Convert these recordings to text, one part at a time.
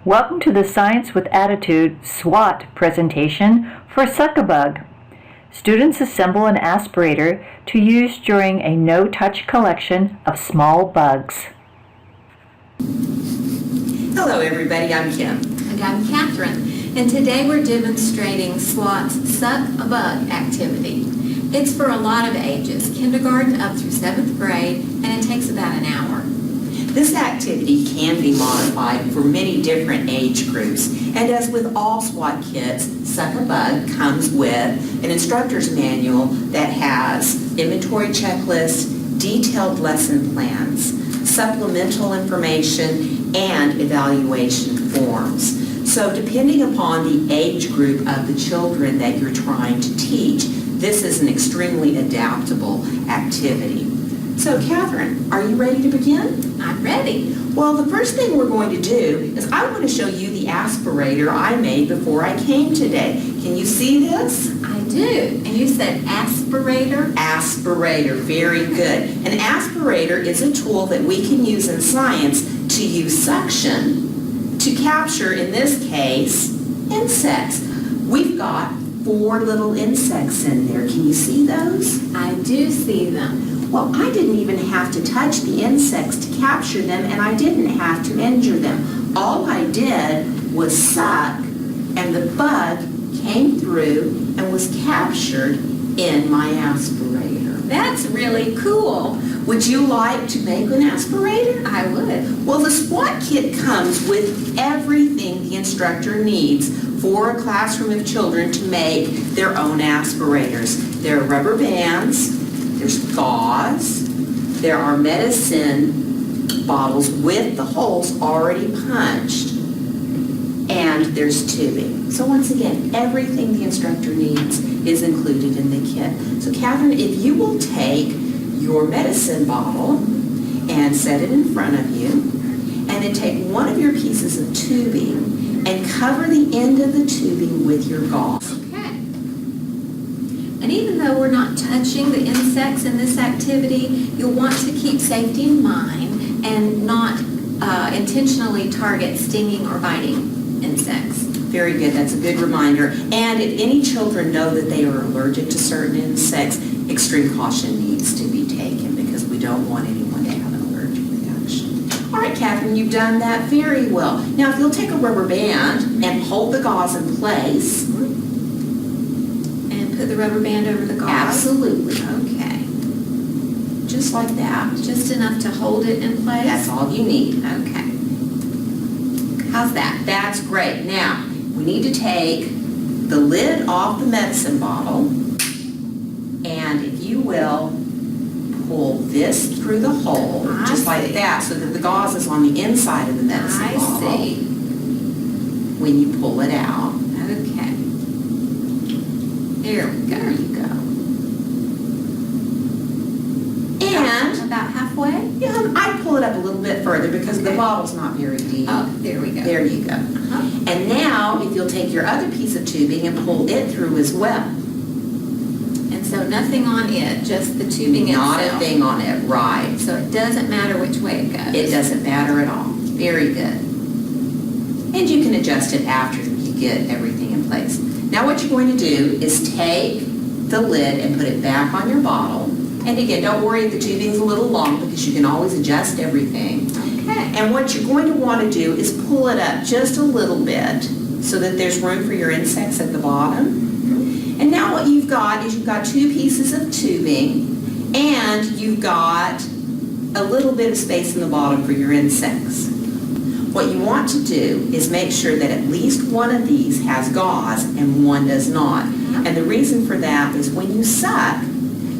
Welcome to the Science with Attitude SWAT presentation for Suck-a-Bug. Students assemble an aspirator to use during a no-touch collection of small bugs. Hello everybody, I'm Kim. And I'm Catherine. And today we're demonstrating SWAT's Suck-a-Bug activity. It's for a lot of ages, kindergarten up through 7th grade, and it takes about an hour. This activity can be modified for many different age groups, and as with all SWAT kits, Suck-a-Bug comes with an instructor's manual that has inventory checklists, detailed lesson plans, supplemental information, and evaluation forms. So depending upon the age group of the children that you're trying to teach, this is an extremely adaptable activity. So Catherine, are you ready to begin? I'm ready. Well, the first thing we're going to do is I want to show you the aspirator I made before I came today. Can you see this? I do. And you said aspirator? Aspirator, very good. An aspirator is a tool that we can use in science to use suction to capture, in this case, insects. We've got 4 little insects in there. Can you see those? I do see them. Well, I didn't even have to touch the insects to capture them, and I didn't have to injure them. All I did was suck, and the bug came through and was captured in my aspirator. That's really cool. Would you like to make an aspirator? I would. Well, the SWAT kit comes with everything the instructor needs for a classroom of children to make their own aspirators. There are rubber bands, there's gauze, there are medicine bottles with the holes already punched, and there's tubing. So once again, everything the instructor needs is included in the kit. So Catherine, if you will take your medicine bottle and set it in front of you, and then take one of your pieces of tubing and cover the end of the tubing with your gauze. Okay. And even though we're not touching the insects in this activity, you'll want to keep safety in mind and not intentionally target stinging or biting insects. Very good, that's a good reminder. And if any children know that they are allergic to certain insects, extreme caution needs to be taken because we don't want anyone to have an allergic reaction. All right, Catherine, you've done that very well. Now, if you'll take a rubber band and hold the gauze in place. And put the rubber band over the gauze? Absolutely. Okay. Just like that. Just enough to hold it in place? That's all you need. Okay. How's that? That's great. Now, we need to take the lid off the medicine bottle, and if you will, pull this through the hole, just like that, so that the gauze is on the inside of the medicine bottle. I see. When you pull it out. Okay. There we go. There you go. And about halfway? yeah, I pull it up a little bit further because the bottle's not very deep. Oh, there we go. There you go. And now, if you'll take your other piece of tubing and pull it through as well. And so nothing on it, just the tubing Not itself. a thing on it, right. So it doesn't matter which way it goes. It doesn't matter at all. Very good. And you can adjust it after you get everything in place. Now what you're going to do is take the lid and put it back on your bottle. And again, don't worry if the tubing's a little long because you can always adjust everything. Okay. And what you're going to want to do is pull it up just a little bit so that there's room for your insects at the bottom. And now what you've got is you've got 2 pieces of tubing and you've got a little bit of space in the bottom for your insects. What you want to do is make sure that at least one of these has gauze and one does not. And the reason for that is when you suck,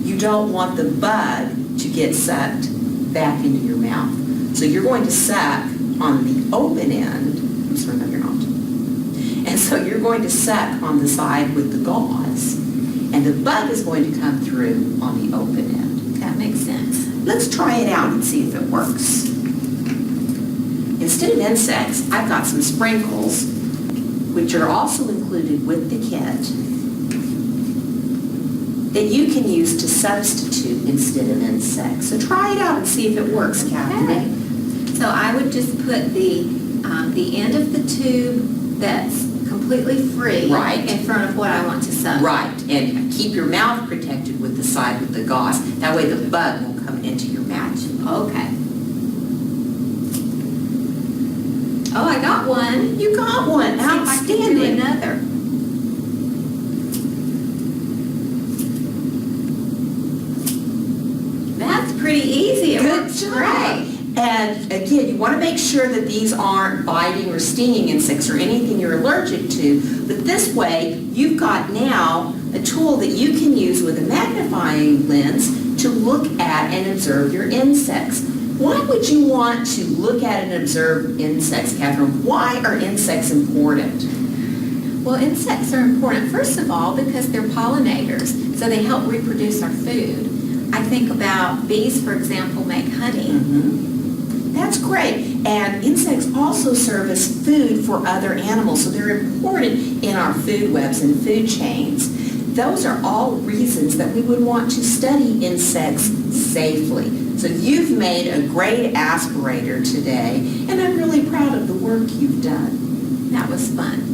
you don't want the bug to get sucked back into your mouth. So you're going to suck on the open end. I'm sorry, no, you're not. And so you're going to suck on the side with the gauze, and the bug is going to come through on the open end. That makes sense. Let's try it out and see if it works. Instead of insects, I've got some sprinkles, which are also included with the kit, that you can use to substitute instead of insects. So try it out and see if it works, Catherine. Okay. So I would just put the the end of the tube that's completely free Right. in front of what I want to suck. Right, and keep your mouth protected with the side with the gauze. That way the bug won't come into your mouth. Okay. Oh, I got one. You got one. See if I can do Outstanding. another. That's pretty easy. It Good works job. great. And again, you want to make sure that these aren't biting or stinging insects or anything you're allergic to. But this way, you've got now a tool that you can use with a magnifying lens to look at and observe your insects. Why would you want to look at and observe insects, Catherine? Why are insects important? Well, insects are important, first of all, because they're pollinators, so they help reproduce our food. I think about bees, for example, make honey. That's great. And insects also serve as food for other animals, so they're important in our food webs and food chains. Those are all reasons that we would want to study insects safely. So you've made a great aspirator today, and I'm really proud of the work you've done. That was fun.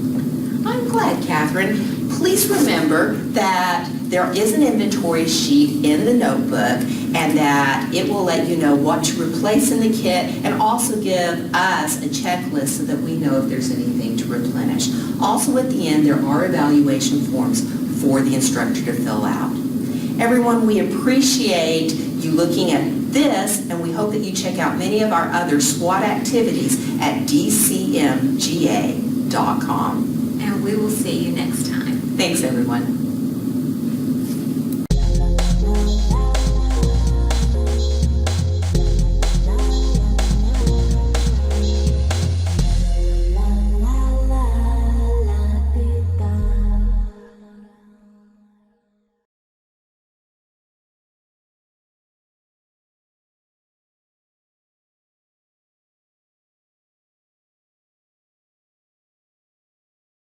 I'm glad, Catherine. Please remember that there is an inventory sheet in the notebook and that it will let you know what to replace in the kit and also give us a checklist so that we know if there's anything to replenish. Also at the end, there are evaluation forms for the instructor to fill out. Everyone, we appreciate you looking at this, and we hope that you check out many of our other SWAT activities at dcmga.com. And we will see you next time. Thanks, everyone.